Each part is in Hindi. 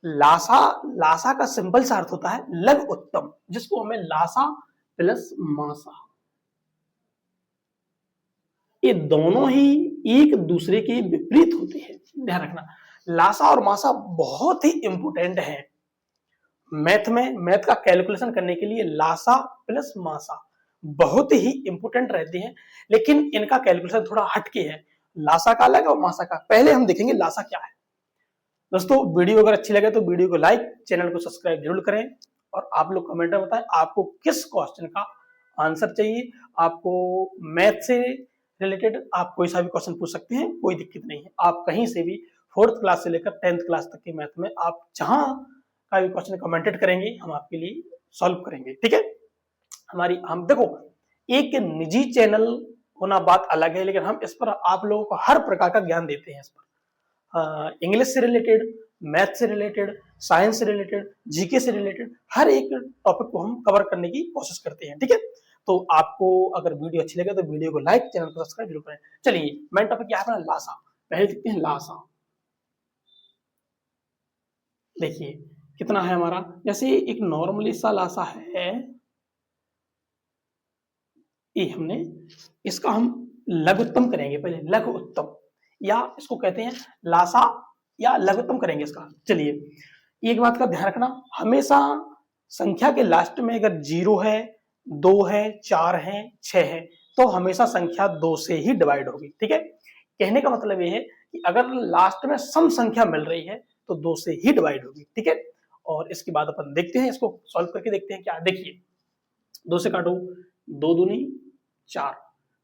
लासा, लासा का सिंपल सा अर्थ होता है लघु उत्तम, जिसको हमें लासा प्लस मासा, ये दोनों ही एक दूसरे के विपरीत होते हैं, ध्यान रखना। लासा और मासा बहुत ही इंपोर्टेंट है मैथ में। मैथ का कैलकुलेशन करने के लिए लासा प्लस मासा बहुत ही इंपोर्टेंट रहते हैं, लेकिन इनका कैलकुलेशन थोड़ा हटके है। लासा का अलग और मासा का। पहले हम देखेंगे लासा क्या है। दोस्तों वीडियो अगर अच्छी लगे तो वीडियो को लाइक, चैनल को सब्सक्राइब जरूर करें, और आप लोग कमेंट में बताएं आपको किस क्वेश्चन का आंसर चाहिए। आपको मैथ से रिलेटेड आप कोई सा भी क्वेश्चन पूछ सकते हैं, कोई दिक्कत नहीं है। आप कहीं से भी 4th क्लास से लेकर 10th क्लास तक के मैथ में आप जहां का भी क्वेश्चन कमेंटेड करेंगे हम आपके लिए सॉल्व करेंगे, ठीक है। हम देखो, एक निजी चैनल होना बात अलग है, लेकिन हम इस पर आप लोगों को हर प्रकार का ज्ञान देते हैं। इस पर इंग्लिश से रिलेटेड, मैथ से रिलेटेड, साइंस से रिलेटेड, जीके से रिलेटेड हर एक टॉपिक को हम कवर करने की कोशिश करते हैं, ठीक है। तो आपको अगर वीडियो अच्छी लगे तो वीडियो को लाइक, चैनल को सब्सक्राइब जरूर करें। चलिए मेन टॉपिक क्या है अपना, लासा। पहले देखते हैं लासा। देखिए कितना है हमारा, जैसे एक नॉर्मली सा लासा है, ये हमने इसका हम लघुत्तम करेंगे। पहले लघु उत्तम, या इसको कहते हैं लासा या लघुत्तम करेंगे इसका। चलिए एक बात का ध्यान रखना, हमेशा संख्या के लास्ट में अगर 0 है, 2 है, 4 है, 6 है, तो हमेशा संख्या 2 से ही डिवाइड होगी, ठीक है। कहने का मतलब ये है कि अगर लास्ट में सम संख्या मिल रही है तो 2 से ही डिवाइड होगी, ठीक है। और इसके बाद अपन देखते हैं, इसको सॉल्व करके देखते हैं क्या। देखिए 2 से काटो, 2 दूनी 4,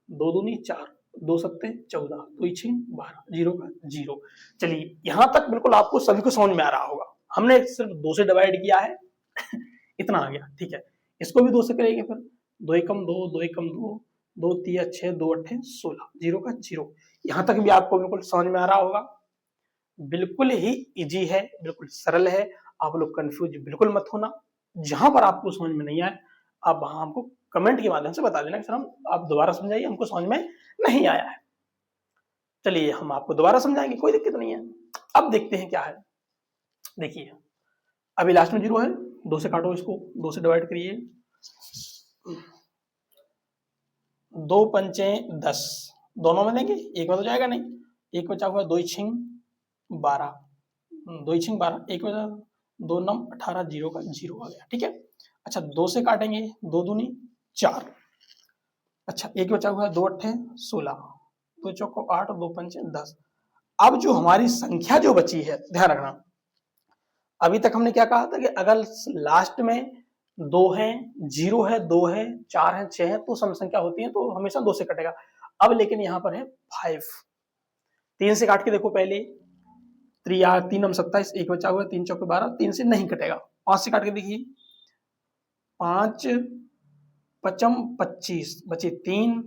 2 दूनी 4, 2 सत्ते 14, 2 छः 12, 0 का 0। चलिए यहां तक बिल्कुल आपको सभी को समझ में आ रहा होगा। हमने सिर्फ 2 से डिवाइड किया है इतना आ गया, ठीक है। इसको भी 2 से करेंगे, फिर 2 एकम 2, 2 एकम 2, 2 तिया 6, 2 अट्ठे 16, 0 का 0। यहां तक भी आपको बिल्कुल समझ में आ रहा होगा। बिल्कुल ही इजी है, बिल्कुल सरल है। आप लोग कंफ्यूज बिल्कुल मत होना। जहां पर आपको समझ में नहीं आए आप वहां हमको कमेंट के माध्यम से बता देना कि सर हम आप दोबारा समझाइए, हमको समझ में नहीं आया है। चलिए हम आपको दोबारा समझाएंगे, कोई दिक्कत नहीं है। अब देखते हैं क्या है। देखिए अभी लास्ट में 0 है, 2 से काटो, इसको 2 से डिवाइड करिए। 2 पंचे 10, दोनों में देंगे, एक में तो जाएगा नहीं। एक बचा हुआ 2 छिंग 12, 2 छिंग 12, एक बचा 2 नम 18, 0 का 0 आ गया, ठीक है। अच्छा 2 से काटेंगे, 2 दूनी 4। अच्छा एक बचा हुआ है 2 अट्ठे 16, 2 चौको 8, 2 पंचे 10। अब जो हमारी संख्या जो बची है, ध्यान रखना, अभी तक हमने क्या कहा था कि अगर लास्ट में 2 है, 0 है, 2 है, 4 है, 6 है तो सम संख्या होती है, तो हमेशा 2 से कटेगा। अब लेकिन यहां पर है 5, 3 से काट के देखो पहले, 3 हम 27, एक बचा हुआ है 3 चौके 12, 3 से नहीं कटेगा। 5 से काट के देखिए, 5 पचम 25, बचे 3,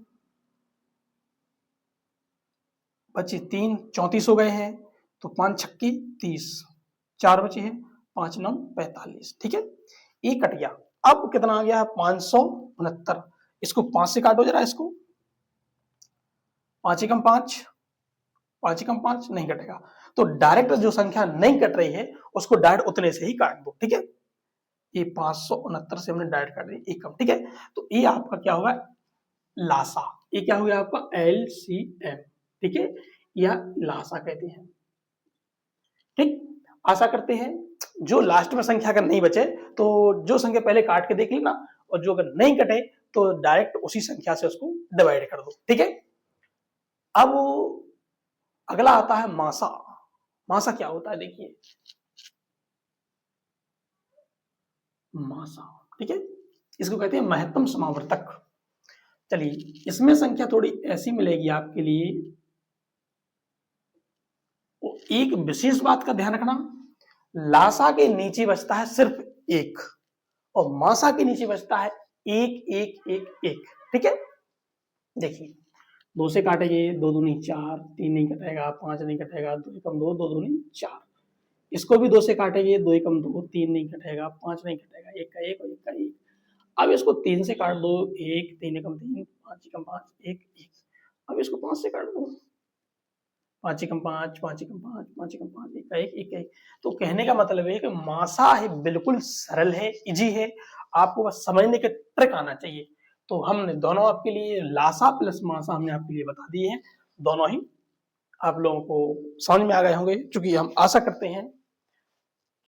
बचे 3, 34 हो गए हैं, तो 5 छक्के 30, 4 बचे हैं, 5 9 45, ठीक है। एक कट गया। अब कितना आ गया है 569। इसको 5 से काटो जरा, इसको 5 एकम 5, 5 एकम 5 नहीं कटेगा, तो डायरेक्ट जो संख्या नहीं कट रही है उसको डायरेक्ट उतने से ही काट दो, ठीक है। ये 569 से हमने डायरेक्ट काट दी एकम, ठीक है। तो ये आपका क्या होगा, लासा। ये क्या हो गया आपका LCM, ठीक है, या लासा कहते हैं, ठीक। आशा करते हैं जो लास्ट में संख्या अगर नहीं बचे तो जो संख्या पहले काट के देख ली ना, और जो अगर नहीं कटे तो डायरेक्ट उसी संख्या से उसको डिवाइड कर दो, ठीक है। अब अगला आता है मासा। मासा क्या होता है, देखिए मासा, ठीक है, इसको कहते हैं महत्तम समावर्तक। चलिए इसमें संख्या थोड़ी ऐसी मिलेगी आपके लिए, एक विशेष बात का ध्यान रखना, लासा के नीचे बचता है सिर्फ 1 और मासा के नीचे बचता है 1 1 1 1, ठीक है। देखिए 2 से काटेंगे, 2 दूनी 4, 3 नहीं कटेगा, 5 नहीं कटेगा, 2 एकम 2, 2 दूनी 4। इसको भी 2 से काटेंगे, 2 एकम 2, 3 नहीं कटेगा, 5 नहीं कटेगा, 1 का 1 और 1 का 1। अब इसको 3 से काट दो, 1, 3 एकम 3, 5 एकम 5, 1 1। अब इसको 5 से काट दो, 5 एकम 5, 5 एकम 5, 5 एकम 5, एक का एक। तो कहने का मतलब है कि मासा है बिल्कुल सरल है, इजी है, आपको बस समझने के ट्रिक आना चाहिए। तो हमने दोनों आपके लिए लासा प्लस मासा हमने आपके लिए बता दिए हैं, दोनों ही आप लोगों को समझ में आ गए होंगे, चूंकि हम आशा करते हैं